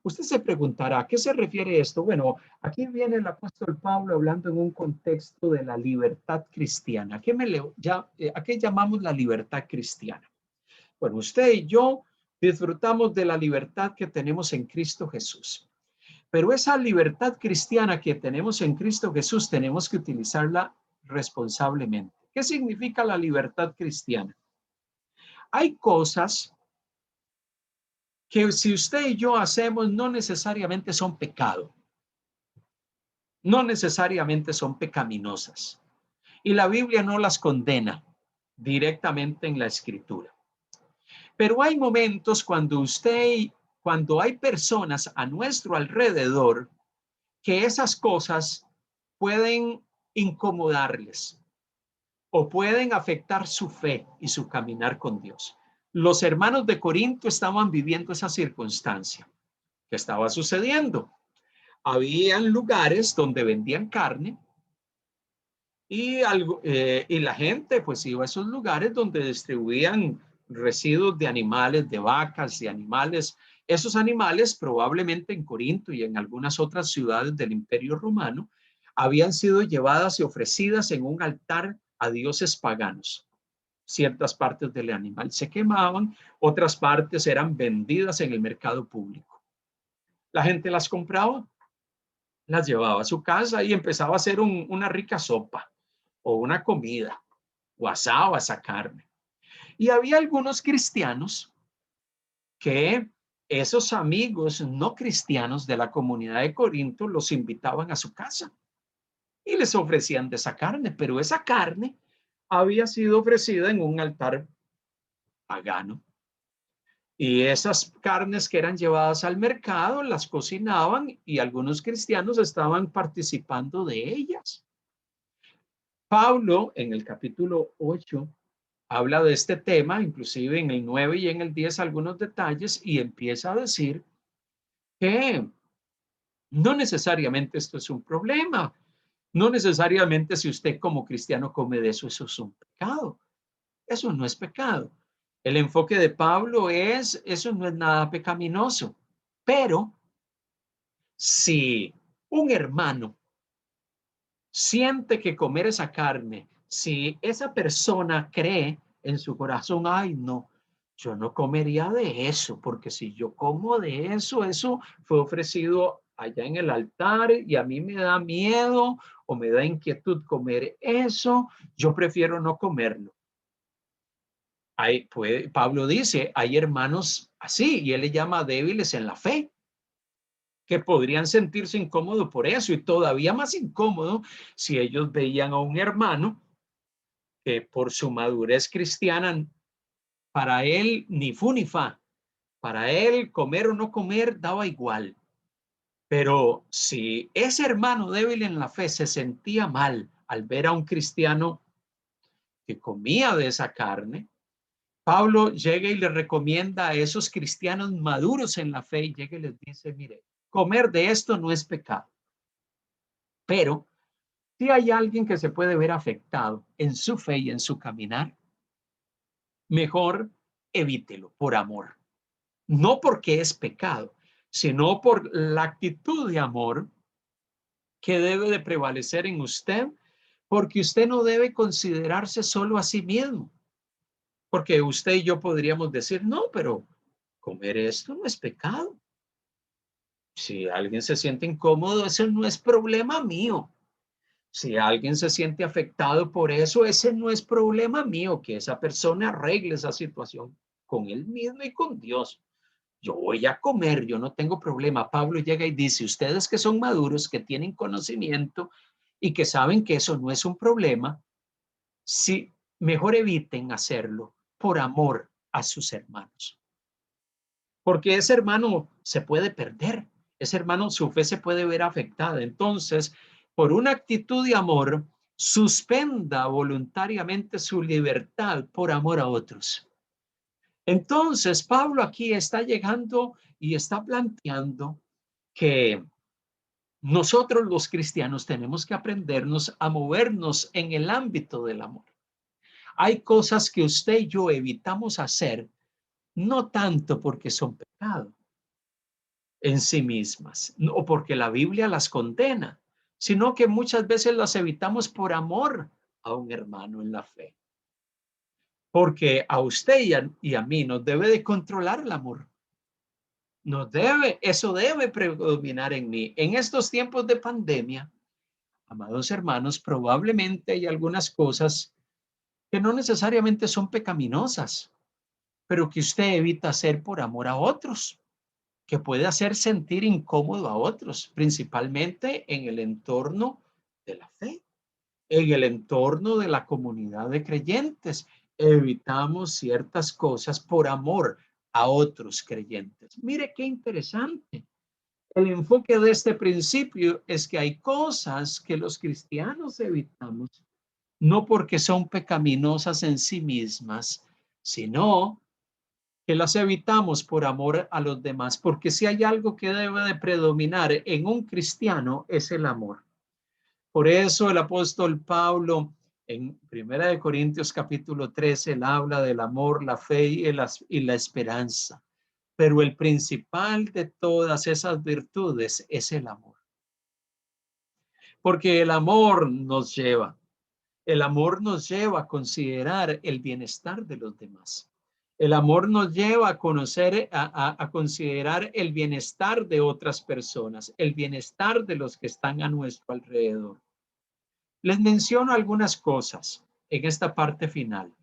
Usted se preguntará, ¿a qué se refiere esto? Bueno, aquí viene el apóstol Pablo hablando en un contexto de la libertad cristiana. ¿A qué llamamos la libertad cristiana? Bueno, usted y yo disfrutamos de la libertad que tenemos en Cristo Jesús. Pero esa libertad cristiana que tenemos en Cristo Jesús tenemos que utilizarla responsablemente. ¿Qué significa la libertad cristiana? Hay cosas que si usted y yo hacemos no necesariamente son pecado, no necesariamente son pecaminosas. Y la Biblia no las condena directamente en la Escritura. Pero hay momentos cuando hay personas a nuestro alrededor que esas cosas pueden incomodarles o pueden afectar su fe y su caminar con Dios. Los hermanos de Corinto estaban viviendo esa circunstancia. ¿Qué estaba sucediendo? Habían lugares donde vendían carne y la gente pues iba a esos lugares donde distribuían residuos de animales, de vacas, de animales. Esos animales probablemente en Corinto y en algunas otras ciudades del Imperio Romano habían sido llevadas y ofrecidas en un altar a dioses paganos. Ciertas partes del animal se quemaban, otras partes eran vendidas en el mercado público. La gente las compraba, las llevaba a su casa y empezaba a hacer una rica sopa o una comida o asaba esa carne. Y había algunos cristianos que esos amigos no cristianos de la comunidad de Corinto los invitaban a su casa y les ofrecían de esa carne, pero esa carne había sido ofrecida en un altar pagano. Y esas carnes que eran llevadas al mercado las cocinaban y algunos cristianos estaban participando de ellas. Pablo en el capítulo 8 habla de este tema, inclusive en el 9 y en el 10 algunos detalles, y empieza a decir que no necesariamente esto es un problema, no necesariamente si usted como cristiano come de eso, eso es un pecado, eso no es pecado. El enfoque de Pablo es, eso no es nada pecaminoso, pero si un hermano siente que comer esa carne, si esa persona cree en su corazón, ay, no, yo no comería de eso, porque si yo como de eso, eso fue ofrecido allá en el altar y a mí me da miedo o me da inquietud comer eso, yo prefiero no comerlo. Pablo dice, hay hermanos así, y él le llama débiles en la fe, que podrían sentirse incómodos por eso, y todavía más incómodo si ellos veían a un hermano que por su madurez cristiana, para él ni fu ni fa, para él comer o no comer daba igual. Pero si ese hermano débil en la fe se sentía mal al ver a un cristiano que comía de esa carne, Pablo llega y le recomienda a esos cristianos maduros en la fe y llega y les dice, mire, comer de esto no es pecado, pero si hay alguien que se puede ver afectado en su fe y en su caminar, mejor evítelo por amor. No porque es pecado, sino por la actitud de amor que debe de prevalecer en usted, porque usted no debe considerarse solo a sí mismo. Porque usted y yo podríamos decir, no, pero comer esto no es pecado. Si alguien se siente incómodo, eso no es problema mío. Si alguien se siente afectado por eso, ese no es problema mío, que esa persona arregle esa situación con él mismo y con Dios. Yo voy a comer, yo no tengo problema. Pablo llega y dice, ustedes que son maduros, que tienen conocimiento y que saben que eso no es un problema, si mejor eviten hacerlo por amor a sus hermanos. Porque ese hermano se puede perder, ese hermano, su fe se puede ver afectada. Entonces, por una actitud de amor, suspenda voluntariamente su libertad por amor a otros. Entonces, Pablo aquí está llegando y está planteando que nosotros los cristianos tenemos que aprendernos a movernos en el ámbito del amor. Hay cosas que usted y yo evitamos hacer, no tanto porque son pecado en sí mismas o porque la Biblia las condena, sino que muchas veces las evitamos por amor a un hermano en la fe. Porque a usted y a mí nos debe de controlar el amor. Eso debe predominar en mí. En estos tiempos de pandemia, amados hermanos, probablemente hay algunas cosas que no necesariamente son pecaminosas, pero que usted evita hacer por amor a otros, que puede hacer sentir incómodo a otros, principalmente en el entorno de la fe, en el entorno de la comunidad de creyentes. Evitamos ciertas cosas por amor a otros creyentes. Mire qué interesante. El enfoque de este principio es que hay cosas que los cristianos evitamos, no porque son pecaminosas en sí mismas, sino que las evitamos por amor a los demás, porque si hay algo que debe de predominar en un cristiano es el amor. Por eso el apóstol Pablo en 1 Corintios capítulo 13, él habla del amor, la fe y la esperanza. Pero el principal de todas esas virtudes es el amor. Porque el amor nos lleva a considerar el bienestar de los demás. El amor nos lleva a conocer, a considerar el bienestar de otras personas, el bienestar de los que están a nuestro alrededor. Les menciono algunas cosas en esta parte final.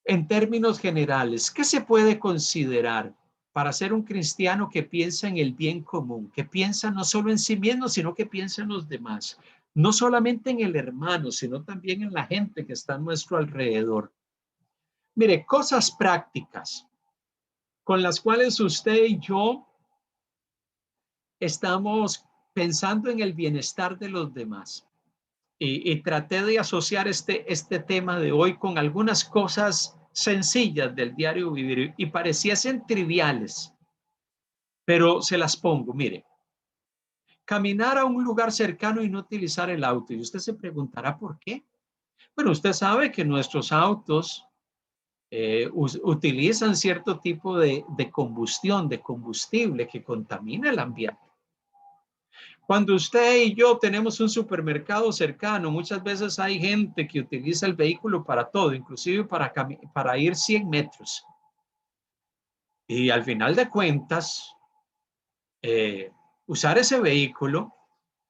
En términos generales, ¿qué se puede considerar para ser un cristiano que piensa en el bien común, que piensa no solo en sí mismo, sino que piensa en los demás? No solamente en el hermano, sino también en la gente que está a nuestro alrededor. Mire, cosas prácticas con las cuales usted y yo estamos pensando en el bienestar de los demás. Y traté de asociar este tema de hoy con algunas cosas sencillas del diario vivir y pareciesen triviales, pero se las pongo. Mire, caminar a un lugar cercano y no utilizar el auto. Y usted se preguntará por qué. Bueno, usted sabe que nuestros autos utilizan cierto tipo de combustión, de combustible que contamina el ambiente. Cuando usted y yo tenemos un supermercado cercano, muchas veces hay gente que utiliza el vehículo para todo, inclusive para ir 100 metros. Y al final de cuentas, usar ese vehículo,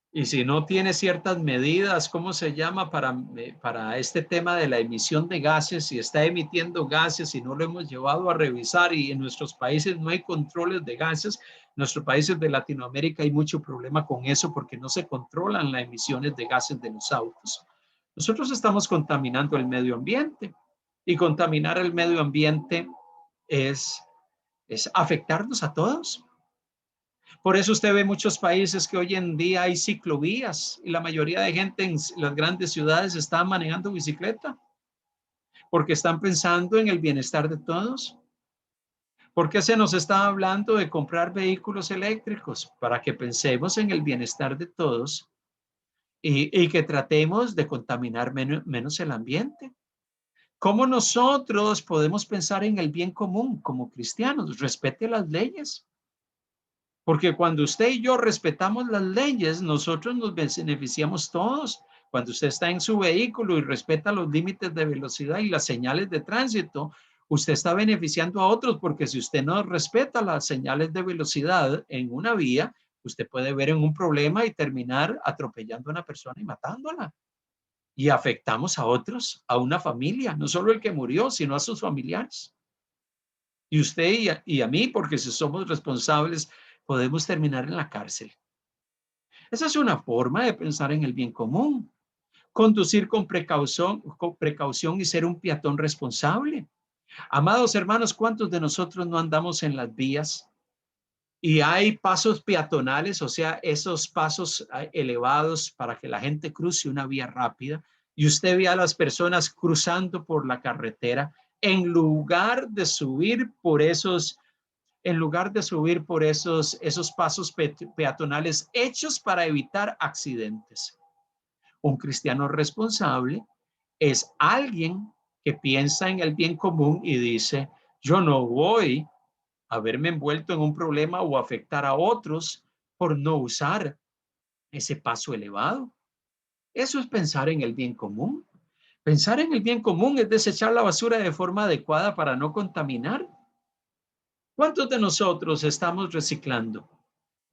y si no tiene ciertas medidas, ¿cómo se llama? Para este tema de la emisión de gases, si está emitiendo gases y no lo hemos llevado a revisar y en nuestros países no hay controles de gases, en nuestros países de Latinoamérica hay mucho problema con eso porque no se controlan las emisiones de gases de los autos. Nosotros estamos contaminando el medio ambiente y contaminar el medio ambiente es, es afectarnos a todos. Por eso usted ve muchos países que hoy en día hay ciclovías y la mayoría de gente en las grandes ciudades está manejando bicicleta porque están pensando en el bienestar de todos. ¿Por qué se nos está hablando de comprar vehículos eléctricos? Para que pensemos en el bienestar de todos y que tratemos de contaminar menos el ambiente. ¿Cómo nosotros podemos pensar en el bien común como cristianos? Respete las leyes. Porque cuando usted y yo respetamos las leyes, nosotros nos beneficiamos todos. Cuando usted está en su vehículo y respeta los límites de velocidad y las señales de tránsito, usted está beneficiando a otros, porque si usted no respeta las señales de velocidad en una vía, usted puede ver en un problema y terminar atropellando a una persona y matándola. Y afectamos a otros, a una familia, no solo el que murió, sino a sus familiares. Y usted y a mí, porque si somos responsables, podemos terminar en la cárcel. Esa es una forma de pensar en el bien común. Conducir con precaución y ser un peatón responsable. Amados hermanos, ¿cuántos de nosotros no andamos en las vías y hay pasos peatonales, o sea, esos pasos elevados para que la gente cruce una vía rápida, y usted ve a las personas cruzando por la carretera en lugar de subir por esos esos pasos peatonales hechos para evitar accidentes? Un cristiano responsable es alguien que piensa en el bien común y dice, yo no voy a verme envuelto en un problema o afectar a otros por no usar ese paso elevado. Eso es pensar en el bien común. Pensar en el bien común es desechar la basura de forma adecuada para no contaminar. ¿Cuántos de nosotros estamos reciclando?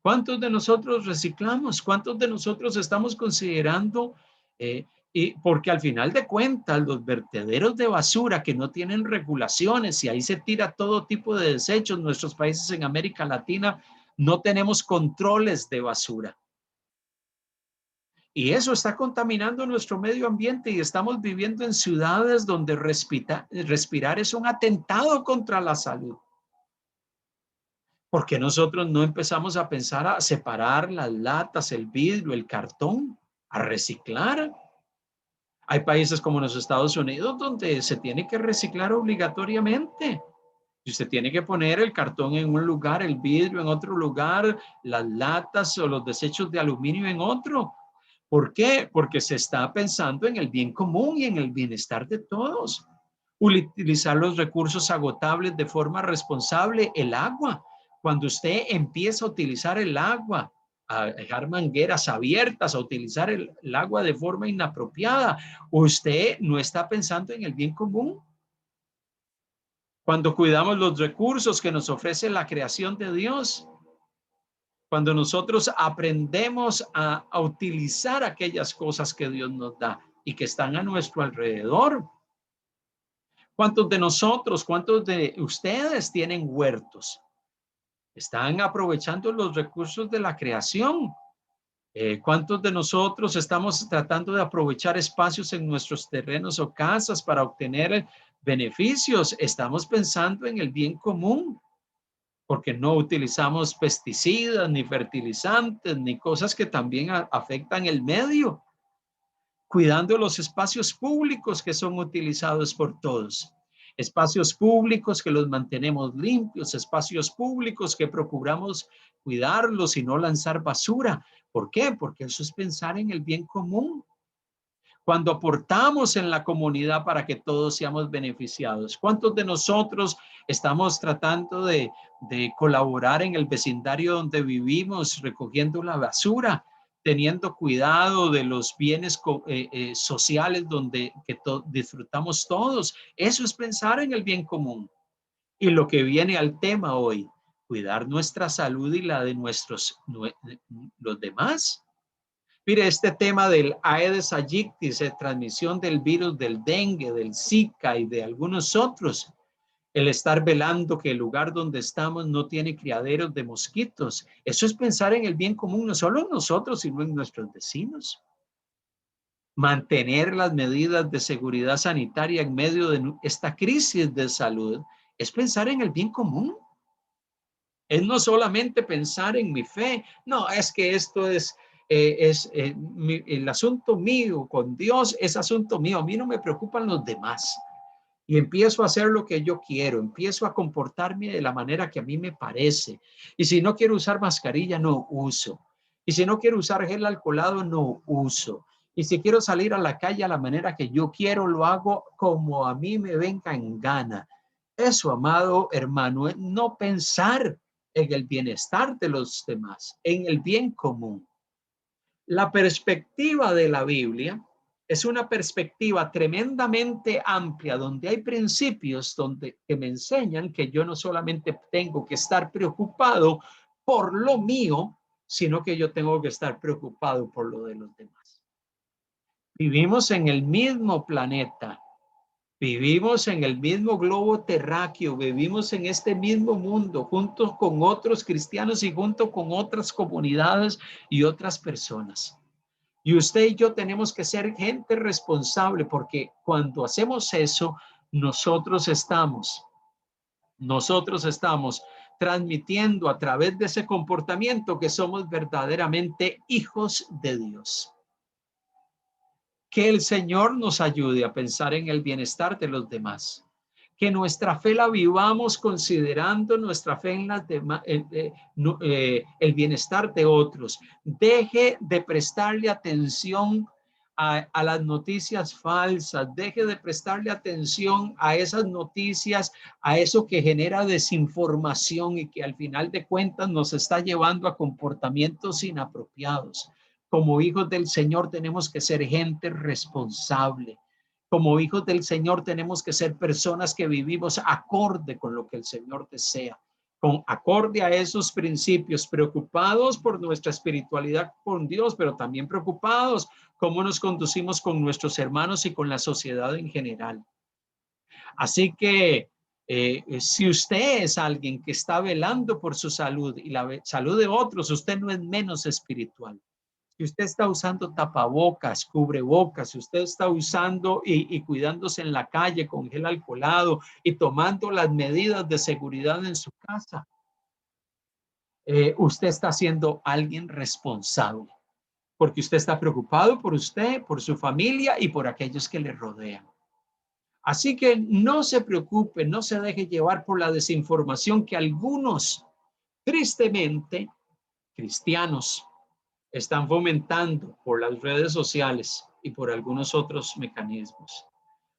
¿Cuántos de nosotros reciclamos? ¿Cuántos de nosotros estamos considerando? Y porque al final de cuentas, los vertederos de basura que no tienen regulaciones y ahí se tira todo tipo de desechos, nuestros países en América Latina no tenemos controles de basura. Y eso está contaminando nuestro medio ambiente y estamos viviendo en ciudades donde respirar es un atentado contra la salud. ¿Por qué nosotros no empezamos a pensar a separar las latas, el vidrio, el cartón, a reciclar? Hay países como los Estados Unidos donde se tiene que reciclar obligatoriamente. Y usted tiene que poner el cartón en un lugar, el vidrio en otro lugar, las latas o los desechos de aluminio en otro. ¿Por qué? Porque se está pensando en el bien común y en el bienestar de todos. Utilizar los recursos agotables de forma responsable, el agua. Cuando usted empieza a utilizar el agua, a dejar mangueras abiertas, a utilizar el agua de forma inapropiada, usted no está pensando en el bien común. Cuando cuidamos los recursos que nos ofrece la creación de Dios, cuando nosotros aprendemos a utilizar aquellas cosas que Dios nos da y que están a nuestro alrededor, ¿Cuántos de nosotros, cuántos de ustedes tienen huertos? Están aprovechando los recursos de la creación. ¿Cuántos de nosotros estamos tratando de aprovechar espacios en nuestros terrenos o casas para obtener beneficios? Estamos pensando en el bien común, porque no utilizamos pesticidas, ni fertilizantes, ni cosas que también afectan el medio, cuidando los espacios públicos que son utilizados por todos. Espacios públicos que los mantenemos limpios, espacios públicos que procuramos cuidarlos y no lanzar basura. ¿Por qué? Porque eso es pensar en el bien común. Cuando aportamos en la comunidad para que todos seamos beneficiados. ¿Cuántos de nosotros estamos tratando de colaborar en el vecindario donde vivimos, recogiendo la basura, teniendo cuidado de los bienes sociales donde disfrutamos todos? Eso es pensar en el bien común. Y lo que viene al tema hoy, cuidar nuestra salud y la de los demás. Mire, este tema del Aedes aegypti, transmisión del virus del dengue, del Zika y de algunos otros, el estar velando que el lugar donde estamos no tiene criaderos de mosquitos. Eso es pensar en el bien común, no solo en nosotros, sino en nuestros vecinos. Mantener las medidas de seguridad sanitaria en medio de esta crisis de salud es pensar en el bien común. Es no solamente pensar en mi fe, no, es que esto es el asunto mío con Dios, es asunto mío, a mí no me preocupan los demás. Y empiezo a hacer lo que yo quiero, empiezo a comportarme de la manera que a mí me parece. Y si no quiero usar mascarilla, no uso. Y si no quiero usar gel alcoholado, no uso. Y si quiero salir a la calle a la manera que yo quiero, lo hago como a mí me venga en gana. Eso, amado hermano, es no pensar en el bienestar de los demás, en el bien común. La perspectiva de la Biblia es una perspectiva tremendamente amplia, donde hay principios que me enseñan que yo no solamente tengo que estar preocupado por lo mío, sino que yo tengo que estar preocupado por lo de los demás. Vivimos en el mismo planeta, vivimos en el mismo globo terráqueo, vivimos en este mismo mundo, junto con otros cristianos y junto con otras comunidades y otras personas. Y usted y yo tenemos que ser gente responsable, porque cuando hacemos eso, nosotros estamos transmitiendo a través de ese comportamiento que somos verdaderamente hijos de Dios. Que el Señor nos ayude a pensar en el bienestar de los demás. Que nuestra fe la vivamos considerando nuestra fe en las demás, el bienestar de otros. Deje de prestarle atención a las noticias falsas, deje de prestarle atención a esas noticias, a eso que genera desinformación y que al final de cuentas nos está llevando a comportamientos inapropiados. Como hijos del Señor tenemos que ser gente responsable. Como hijos del Señor tenemos que ser personas que vivimos acorde con lo que el Señor desea, con acorde a esos principios, preocupados por nuestra espiritualidad con Dios, pero también preocupados cómo nos conducimos con nuestros hermanos y con la sociedad en general. Así que si usted es alguien que está velando por su salud y la salud de otros, usted no es menos espiritual. Si usted está usando tapabocas, cubrebocas, si usted está usando y cuidándose en la calle con gel alcoholado y tomando las medidas de seguridad en su casa, usted está siendo alguien responsable, porque usted está preocupado por usted, por su familia y por aquellos que le rodean. Así que no se preocupe, no se deje llevar por la desinformación que algunos, tristemente, cristianos, están fomentando por las redes sociales y por algunos otros mecanismos.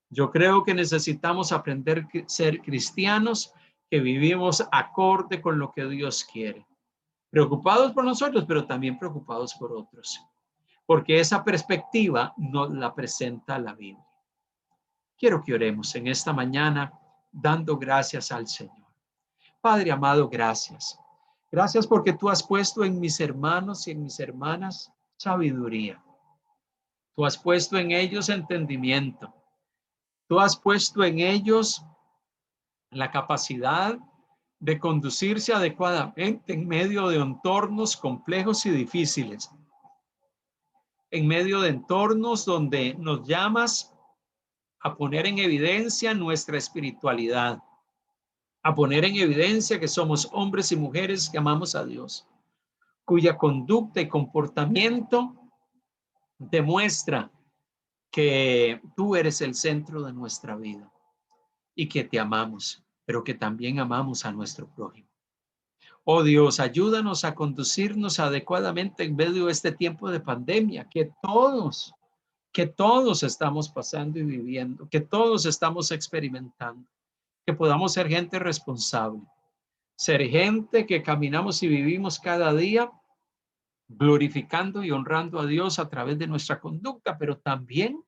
Yo creo que necesitamos aprender a ser cristianos que vivimos acorde con lo que Dios quiere. Preocupados por nosotros, pero también preocupados por otros. Porque esa perspectiva nos la presenta la Biblia. Quiero que oremos en esta mañana dando gracias al Señor. Padre amado, gracias. Gracias porque tú has puesto en mis hermanos y en mis hermanas sabiduría. Tú has puesto en ellos entendimiento. Tú has puesto en ellos la capacidad de conducirse adecuadamente en medio de entornos complejos y difíciles, en medio de entornos donde nos llamas a poner en evidencia nuestra espiritualidad, a poner en evidencia que somos hombres y mujeres que amamos a Dios, cuya conducta y comportamiento demuestra que tú eres el centro de nuestra vida y que te amamos, pero que también amamos a nuestro prójimo. Oh Dios, ayúdanos a conducirnos adecuadamente en medio de este tiempo de pandemia que todos estamos pasando y viviendo, que todos estamos experimentando, que podamos ser gente responsable, ser gente que caminamos y vivimos cada día glorificando y honrando a Dios a través de nuestra conducta, pero también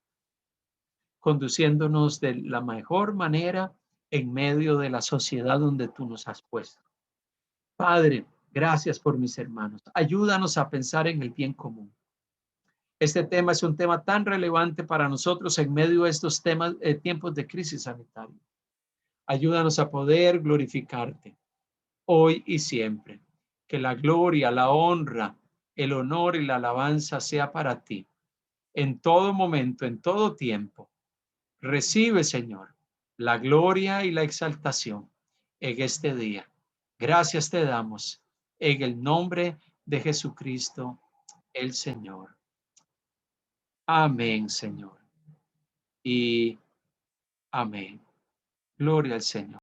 conduciéndonos de la mejor manera en medio de la sociedad donde tú nos has puesto. Padre, gracias por mis hermanos. Ayúdanos a pensar en el bien común. Este tema es un tema tan relevante para nosotros en medio de estos tiempos de crisis sanitaria. Ayúdanos a poder glorificarte hoy y siempre. Que la gloria, la honra, el honor y la alabanza sea para ti en todo momento, en todo tiempo. Recibe, Señor, la gloria y la exaltación en este día. Gracias te damos en el nombre de Jesucristo, el Señor. Amén, Señor. Y amén. Gloria al Señor.